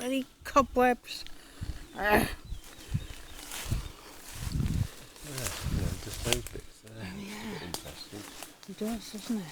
bloody cobwebs. Yeah, just those bits there. Oh, yeah. It's a bit interesting. It does, doesn't it?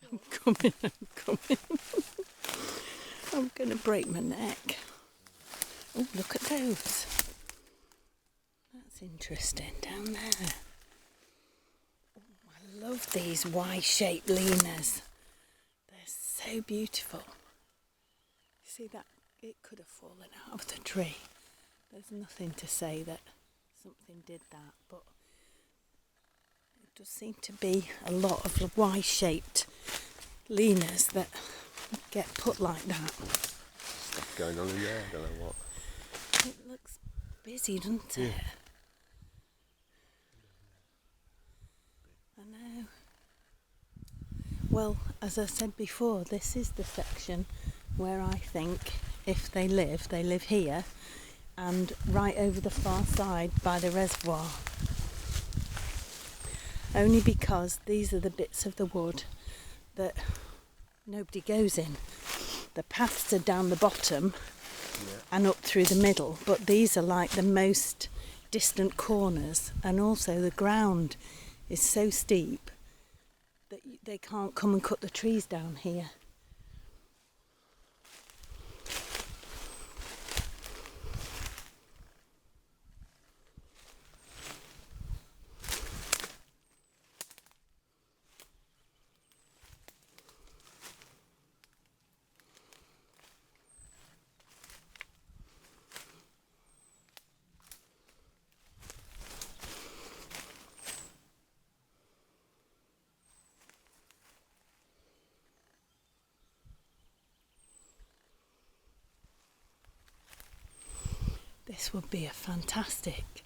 I'm coming. I'm going to break my neck. Oh, look at those. That's interesting down there. Oh, I love these Y-shaped leaners. They're so beautiful. You see that? It could have fallen out of the tree. There's nothing to say that something did that, but it does seem to be a lot of Y-shaped leaners that get put like that. Stuff going on in there, I don't know what. It looks busy, doesn't it? I know. Well, as I said before, this is the section where I think if they live here and right over the far side by the reservoir. Only because these are the bits of the wood that nobody goes in. The paths are down the bottom and up through the middle, but these are like the most distant corners, and also the ground is so steep that they can't come and cut the trees down here. This would be a fantastic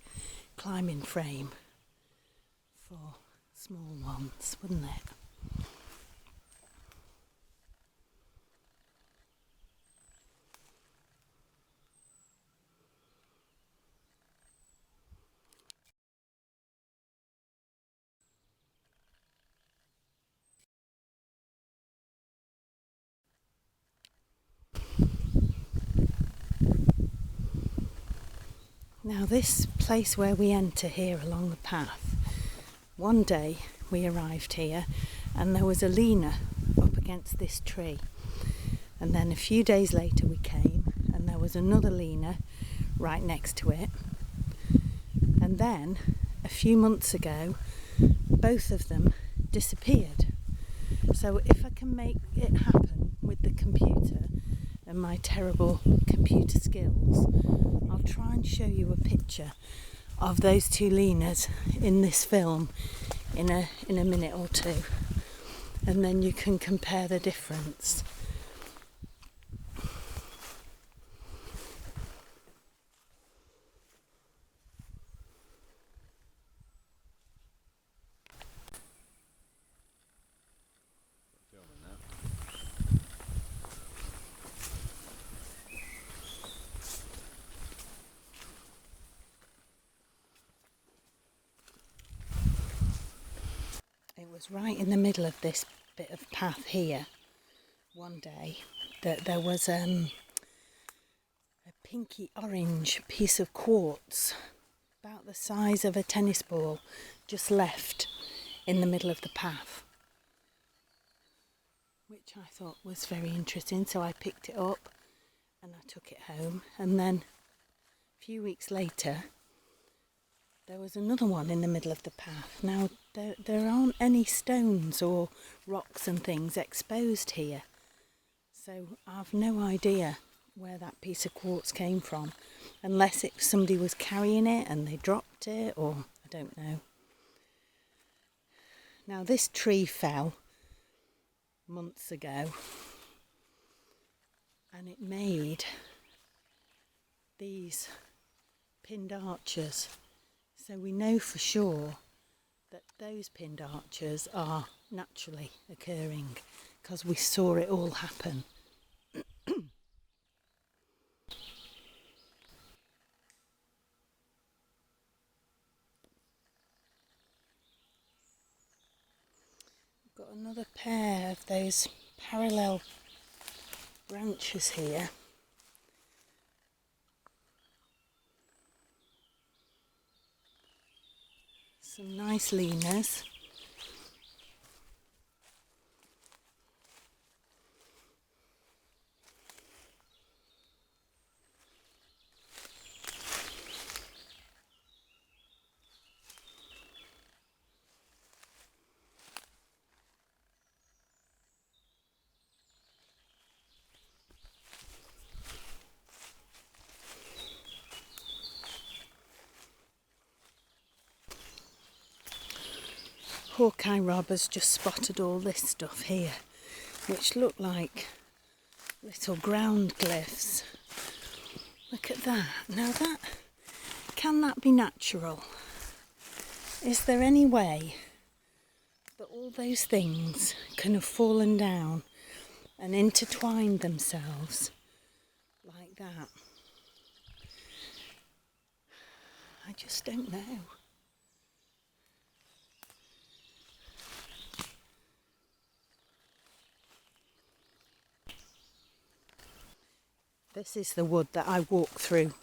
climbing frame for small ones, wouldn't it? Now this place where we enter here along the path, one day we arrived here and there was a lena up against this tree, and then a few days later we came and there was another lena right next to it, and then a few months ago both of them disappeared. So if I can make it happen with the computer and my terrible computer skills, I'll try and show you a picture of those two lenas in this film in a minute or two, and then you can compare the difference. It was right in the middle of this bit of path here one day that there was a pinky orange piece of quartz about the size of a tennis ball just left in the middle of the path, which I thought was very interesting, so I picked it up and I took it home, and then a few weeks later there was another one in the middle of the path. Now there aren't any stones or rocks and things exposed here, so I've no idea where that piece of quartz came from, unless somebody was carrying it and they dropped it, or I don't know. Now this tree fell months ago and it made these pinned arches, so we know for sure that those pinned arches are naturally occurring because we saw it all happen. Got another pair of those parallel branches here. Some nice lenas. Hawkeye robbers just spotted all this stuff here, which look like little ground glyphs. Look at that. Now can that be natural? Is there any way that all those things can have fallen down and intertwined themselves like that? I just don't know. This is the wood that I walk through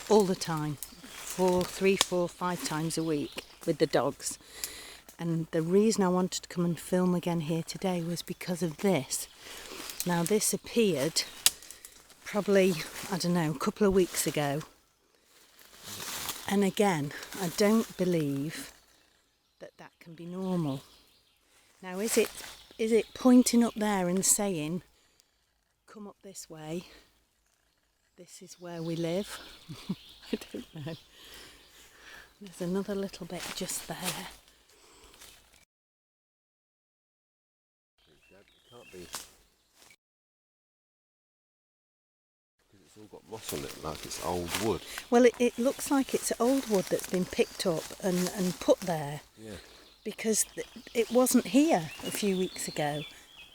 all the time, 3, 4, 5 times a week with the dogs. And the reason I wanted to come and film again here today was because of this. Now this appeared probably, I don't know, a couple of weeks ago. And again, I don't believe that that can be normal. Now is it pointing up there and saying, come up this way, this is where we live? I don't know. There's another little bit just there. It can't be, because it's all got moss on it, like it's old wood. Well, it looks like it's old wood that's been picked up and put there. Yeah. Because it wasn't here a few weeks ago.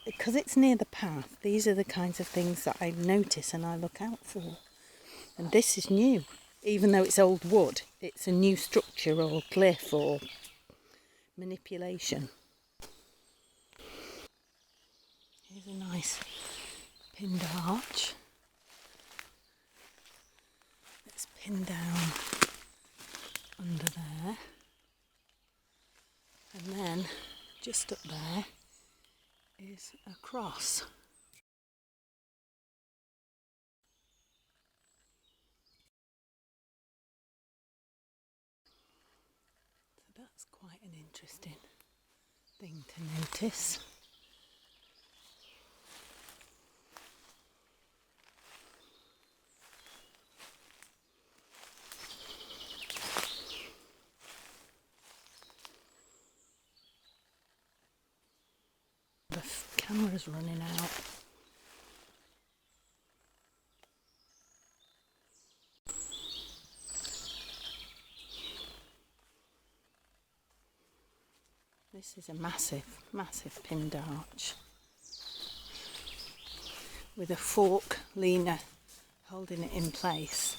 Because it's near the path, these are the kinds of things that I notice and I look out for. And this is new. Even though it's old wood, it's a new structure or glyph or manipulation. Here's a nice pinned arch. Let's pin down under there. And then just up there is a cross. So that's quite an interesting thing to notice. The camera's running out. This is a massive, massive pinned arch with a fork leaner holding it in place.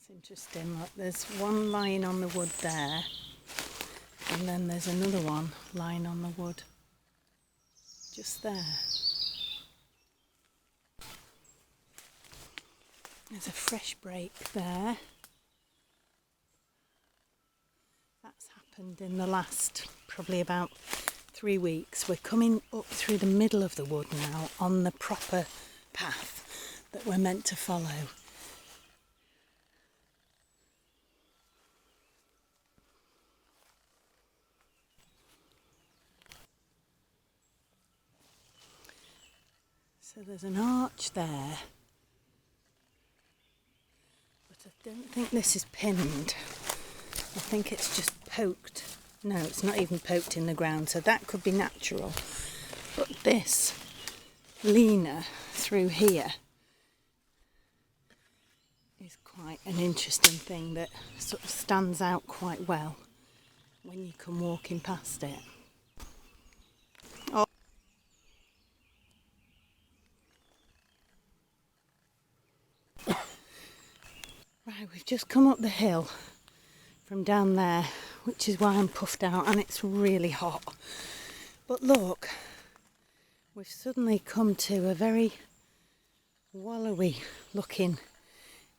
Interesting, look, there's one lying on the wood there, and then there's another one lying on the wood just there. There's a fresh break there. That's happened in the last probably about 3 weeks. We're coming up through the middle of the wood now on the proper path that we're meant to follow. So there's an arch there, but I don't think this is pinned. I think it's just poked. No, it's not even poked in the ground, so that could be natural. But this leaner through here is quite an interesting thing that sort of stands out quite well when you come walking past it. Right, we've just come up the hill from down there, which is why I'm puffed out and it's really hot. But look, we've suddenly come to a very wallowy looking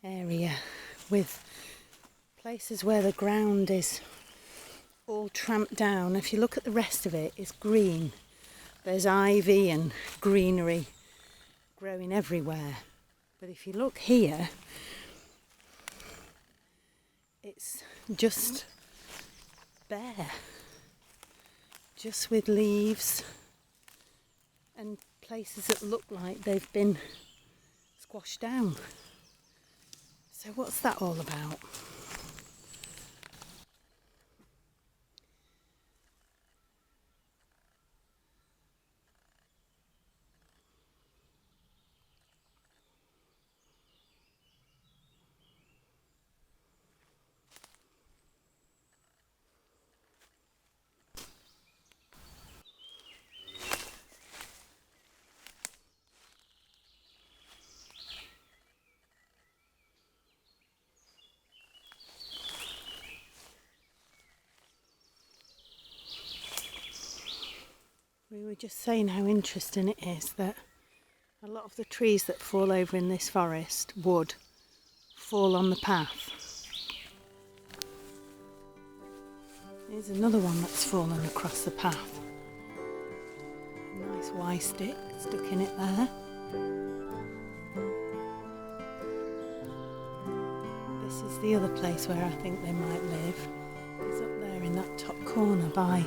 area with places where the ground is all tramped down. If you look at the rest of it, it's green. There's ivy and greenery growing everywhere. But if you look here, it's just bare, just with leaves and places that look like they've been squashed down. So what's that all about? just saying how interesting it is that a lot of the trees that fall over in this forest would fall on the path. Here's another one that's fallen across the path. A nice Y stick stuck in it there. This is the other place where I think they might live. It's up there in that top corner by